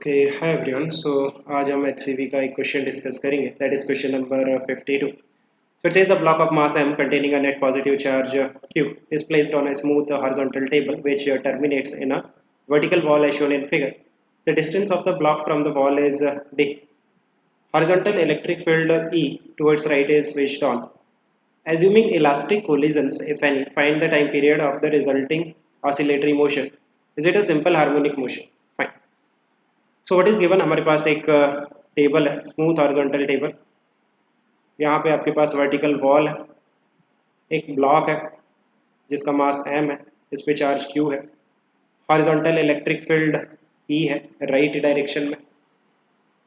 Okay hi everyone. सो आज हम HCV का एक क्वेश्चन डिस्कस करेंगे, that is question number 52. So it says a block of mass m containing a net positive charge q is placed on a smooth horizontal table which terminates in a vertical wall as shown in figure. The distance of the block from the wall is d. Horizontal electric field E towards right is switched on. Assuming elastic collisions, if any, find the time period of the resulting oscillatory motion. Is it a simple harmonic motion? Fine. So what is given, हमारे पास एक table है, smooth horizontal table. यहाँ पे आपके पास vertical wall है, एक block है जिसका मास m है, इस पे चार्ज q है, हॉरिजॉन्टल इलेक्ट्रिक फील्ड E है राइट डायरेक्शन में,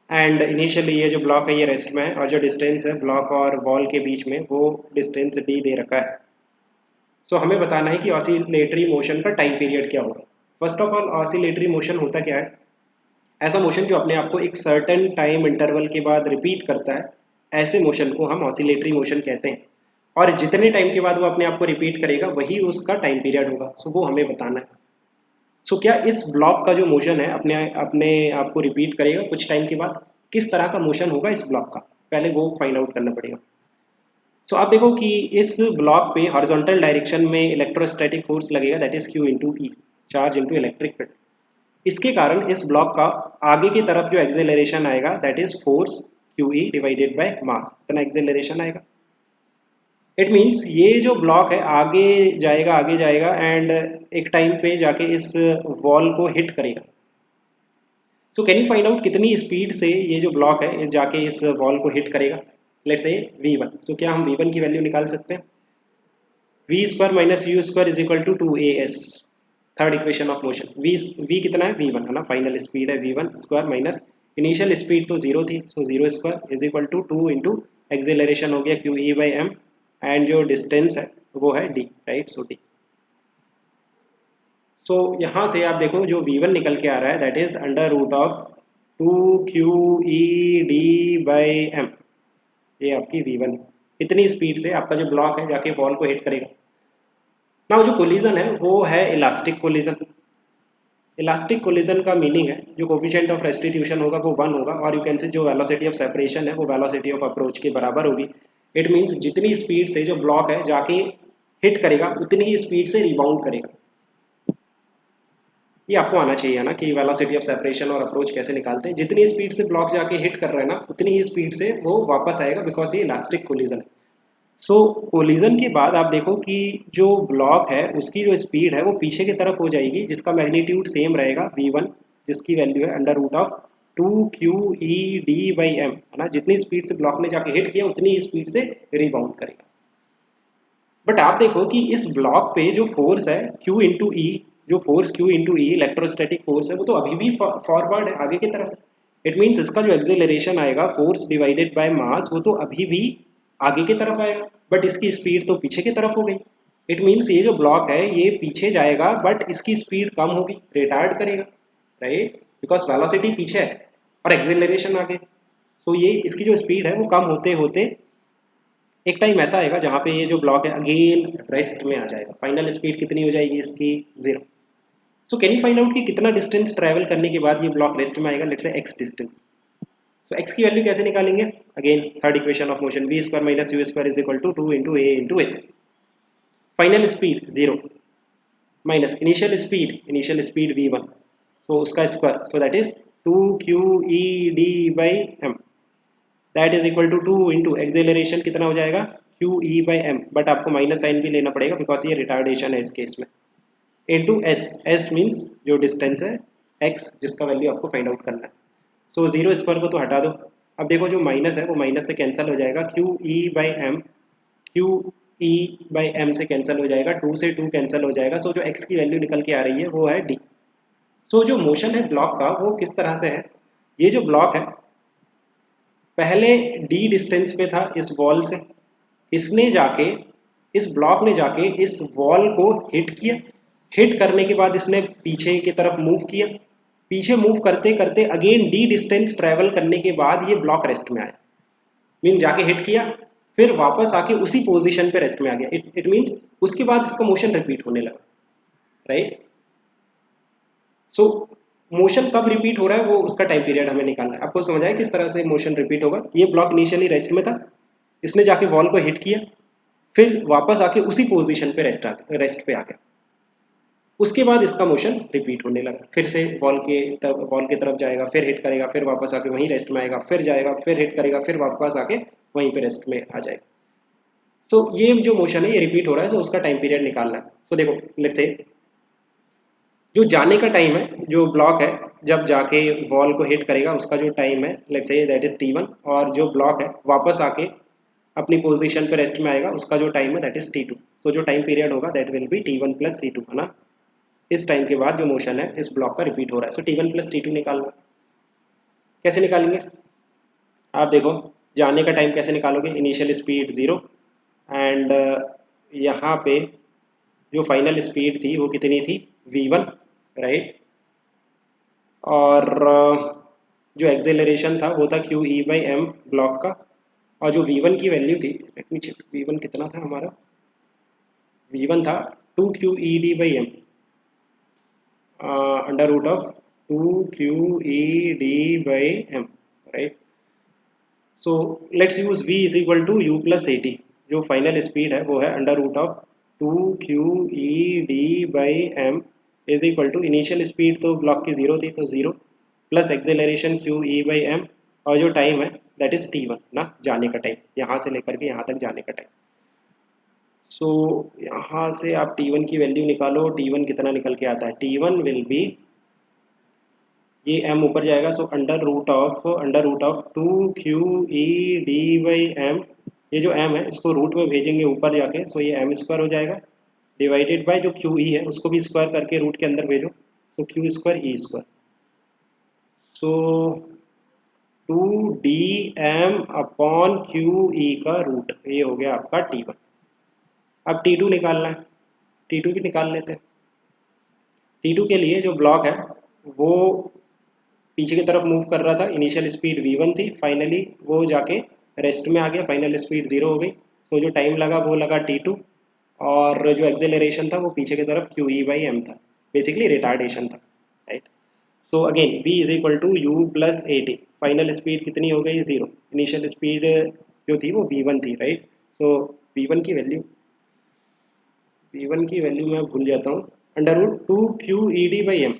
एंड इनिशियली ये जो ब्लॉक है ये रेस्ट में है और जो डिस्टेंस है ब्लॉक और वॉल के बीच में वो डिस्टेंस d दे रखा है। सो हमें बताना है कि ऑसिलेटरी मोशन का टाइम पीरियड क्या होगा। First of all oscillatory motion होता क्या है? ऐसा मोशन जो अपने आप को एक सर्टेन टाइम इंटरवल के बाद रिपीट करता है, ऐसे मोशन को हम ऑसिलेटरी मोशन कहते हैं। और जितने टाइम के बाद वो अपने आप को रिपीट करेगा वही उसका टाइम पीरियड होगा। सो वो हमें बताना है। सो क्या इस ब्लॉक का जो मोशन है अपने अपने आप को रिपीट करेगा कुछ टाइम के बाद? किस तरह का मोशन होगा इस ब्लॉक का, पहले वो फाइंड आउट करना पड़ेगा। सो आप देखो कि इस ब्लॉक पे हॉरिजॉन्टल डायरेक्शन में इलेक्ट्रोस्टैटिक फोर्स लगेगा, that is Q into E, charge into electric field. इसके कारण इस ब्लॉक का आगे की तरफ जो एक्सेलरेशन आएगा that is force QE divided by mass, इतना एक्सेलरेशन आएगा। इट मींस ये जो ब्लॉक है आगे जाएगा एंड एक टाइम पे जाके इस वॉल को हिट करेगा। So can you find out कितनी स्पीड से ये जो ब्लॉक है जाके इस वॉल को हिट करेगा? Let's say V1। सो क्या हम V1 की वैल्यू निकाल सकते हैं? v square minus u square is equal to 2as, third equation of motion. v कितना है? v1 है ना, फाइनल स्पीड है v1 square minus initial speed तो 0 थी, so 0 square is equal to 2 into acceleration हो गया QE बाई m, एंड जो डिस्टेंस है वो है d, right? So d। So यहाँ से आप देखो जो v1 निकल के आ रहा है that is under root of 2QED by m, ये आपकी v1। इतनी स्पीड से आपका जो ब्लॉक है जाके वॉल को हिट करेगा। नाउ जो कोलिजन है वो है इलास्टिक कोलिजन। इलास्टिक कोलिजन का मीनिंग है जो कोफिशिएंट ऑफ रेस्टिट्यूशन होगा वो 1 होगा, और यू कैन से जो वेलोसिटी ऑफ सेपरेशन है वो वेलोसिटी ऑफ अप्रोच के बराबर होगी। इट मींस जितनी स्पीड से जो ब्लॉक है जाके हिट करेगा उतनी ही स्पीड से रिबाउंड करेगा। ये आपको आना चाहिए ना कि वेलोसिटी ऑफ सेपरेशन और अप्रोच कैसे निकालते हैं। जितनी स्पीड से ब्लॉक जाके हिट कर रहा है ना उतनी ही स्पीड से वो वापस आएगा, बिकॉज ये इलास्टिक कोलिजन है। सो कोलिजन के बाद आप देखो कि जो ब्लॉक है उसकी जो स्पीड है वो पीछे की तरफ हो जाएगी, जिसका मैग्नीट्यूड सेम रहेगा v1, जिसकी वैल्यू है under root of 2QED by m, है ना। जितनी स्पीड से ब्लॉक ने जाके हिट किया उतनी ही स्पीड से रिबाउंड करेगा। बट आप देखो कि इस ब्लॉक पे जो फोर्स है Q इंटू ई, जो फोर्स Q इंटू ई इलेक्ट्रोस्टैटिक फोर्स है वो तो अभी भी फॉरवर्ड है, आगे की तरफ। इट मीन्स इसका जो एक्सेलरेशन आएगा फोर्स डिवाइडेड बाय मास वो तो अभी भी आगे की तरफ आएगा, बट इसकी स्पीड तो पीछे की तरफ हो गई। इट मीन्स ये जो ब्लॉक है ये पीछे जाएगा बट इसकी स्पीड कम होगी, रिटार्ड करेगा, राइट? बिकॉज वेलोसिटी पीछे है और एक्सेलरेशन आगे। सो ये इसकी जो स्पीड है वो कम होते होते एक टाइम ऐसा आएगा जहाँ पे ये जो ब्लॉक है अगेन रेस्ट में आ जाएगा। फाइनल स्पीड कितनी हो जाएगी इसकी? 0। So can you find out कि कितना डिस्टेंस ट्रैवल करने के बाद ये ब्लॉक रेस्ट में आएगा? Let's say x distance. तो x की वैल्यू कैसे निकालेंगे? Again third equation of motion, v square minus u square is equal to 2 into a into s। Final speed 0 minus initial speed v1, तो उसका square, so that is 2QED by m, that is equal to 2 into acceleration कितना हो जाएगा? QE by m, but आपको minus sign भी लेना पड़ेगा because ये रिटार्डेशन है इस केस में, इंटू s मीन्स जो डिस्टेंस है x जिसका वैल्यू आपको फाइंड आउट करना है। सो 0 स्क्वायर को तो हटा दो। अब देखो जो माइनस है वो माइनस से कैंसिल हो जाएगा, QE बाई m से कैंसिल हो जाएगा, 2 से 2 कैंसिल हो जाएगा। सो जो x की वैल्यू निकल के आ रही है वो है d। सो जो मोशन है ब्लॉक का वो किस तरह से है? ये जो ब्लॉक है पहले d डिस्टेंस पे था इस वॉल से, इसने जाके इस ब्लॉक ने जाके इस वॉल को हिट किया, हिट करने के बाद इसने पीछे की तरफ मूव किया, पीछे मूव करते करते अगेन d डिस्टेंस ट्रैवल करने के बाद ये ब्लॉक रेस्ट में आया। मीन जाके हिट किया फिर वापस आके उसी पोजीशन पे रेस्ट में आ गया। इट मीन्स उसके बाद इसका मोशन रिपीट होने लगा, राइट? सो मोशन कब रिपीट हो रहा है वो उसका टाइम पीरियड हमें निकालना है। आपको समझ आया किस तरह से मोशन रिपीट होगा। ये ब्लॉक इनिशियली रेस्ट में था, इसने जाके वॉल को हिट किया, फिर वापस आके उसी पोजीशन पे रेस्ट पे आ गया, उसके बाद इसका मोशन रिपीट होने लगा, फिर से वॉल के तरफ जाएगा, फिर हिट करेगा, फिर वापस आके वहीं रेस्ट में आएगा, फिर जाएगा, फिर हिट करेगा, फिर वापस आके वहीं पे रेस्ट में आ जाएगा। सो ये जो मोशन है ये रिपीट हो रहा है, तो उसका टाइम पीरियड निकालना है। तो देखो लेट्स से जो जाने का टाइम है, जो ब्लॉक है जब जाके वॉल को हिट करेगा उसका जो टाइम है let's say that is t1, और जो ब्लॉक है वापस आके अपनी पोजीशन पे रेस्ट में आएगा उसका जो टाइम है दैट इज t2। तो जो टाइम पीरियड होगा that will be t1 plus t2, है ना। इस टाइम के बाद जो मोशन है इस ब्लॉक का रिपीट हो रहा है। सो t1 प्लस t2 निकालना, कैसे निकालेंगे आप देखो। जाने का टाइम कैसे निकालोगे, इनिशियल स्पीड 0 एंड यहाँ पे जो फाइनल स्पीड थी वो कितनी थी v1, राइट। और जो एक्सेलरेशन था वो था Q E by M block का, और जो v1 की वैल्यू थी, लेट मी चेक v1 कितना था हमारा, v1 था 2 Q E D by m under root of 2 QED/m, right. So let's use v is equal to u plus a t, जो फाइनल स्पीड है वो है under root of 2 QED/m is equal to initial speed तो block की 0 थी तो 0 plus acceleration QE/m, और जो टाइम है दैट इज t1 ना, जाने का टाइम, यहाँ से लेकर के यहाँ तक जाने का टाइम। सो यहाँ से आप t1 की वैल्यू निकालो, t1 कितना निकल के आता है, t1 विल बी, ये m ऊपर जाएगा, so under root of 2 QED/m, ये जो m है इसको रूट में भेजेंगे ऊपर जाके, सो ये m स्क्वायर हो जाएगा, डिवाइडेड बाय जो QE है उसको भी स्क्वायर करके रूट के अंदर भेजो, तो q स्क्वायर e स्क्वायर, सो 2dm/QE का रूट, ये हो गया आपका t1। अब t2 निकालना है, t2 भी निकाल लेते हैं। t2 के लिए जो ब्लॉक है वो पीछे की तरफ मूव कर रहा था, इनिशियल स्पीड v1 थी, फाइनली वो जाके रेस्ट में आ गया, फाइनल स्पीड 0 हो गई, तो जो टाइम लगा वो लगा t2, और जो एक्सेलरेशन था वो पीछे की तरफ QE/m था, बेसिकली रिटार्डेशन था, right. So again v is equal to u plus a t, final speed कितनी हो गई 0, इनिशियल स्पीड जो थी वो v1 थी, राइट। सो v1 की वैल्यू मैं भूल जाता हूँ, अंडर रूट 2 QED/m,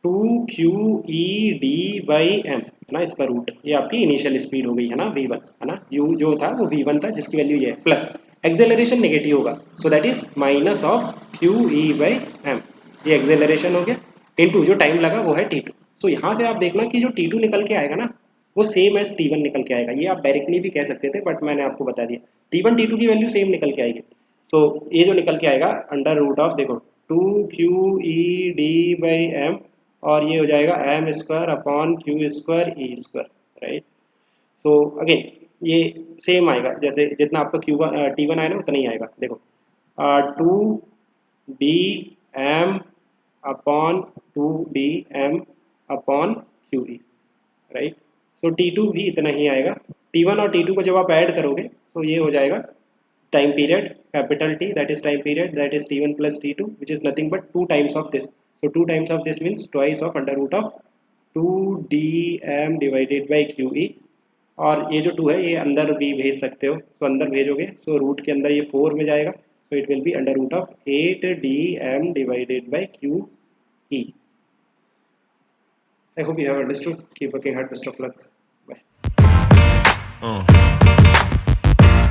2 QED/m ना, इसका रूट, ये आपकी इनिशियल स्पीड हो गई है ना v1, है ना। u जो था वो v1 था जिसकी वैल्यू ये है, प्लस एक्सेलरेशन नेगेटिव होगा, सो that is minus of QE/m, ये एक्सेलरेशन हो गया, इनटू जो टाइम लगा वो है t2। सो यहाँ से आप देखना कि जो t2 निकल के आएगा ना वो सेम एज t1 निकल के आएगा, ये आप डायरेक्टली भी कह सकते थे बट मैंने आपको बता दिया, t1 t2 की वैल्यू सेम निकल के आएगी। तो ये जो निकल के आएगा अंडर रूट ऑफ देखो 2 QED/m, और ये हो जाएगा m square upon q square e square, right. So again ये सेम आएगा, जैसे जितना आपका t1 आया ना उतना ही आएगा, देखो 2dm upon 2dm upon QE, right. So t2 भी इतना ही आएगा, t1 और t2 को जब आप ऐड करोगे तो ये हो जाएगा time period capital T, that is time period, that is t1 plus t2, which is nothing but 2 times of this. So 2 times of this means twice of under root of 2dm divided by QE, और ये जो 2 है ये अंदर भी भेज सकते हो, तो अंदर भेजोगे तो रूट के अंदर ये 4 में जाएगा, so it will be under root of 8dm divided by QE. I hope you have understood. Keep working hard. Best of luck. Bye.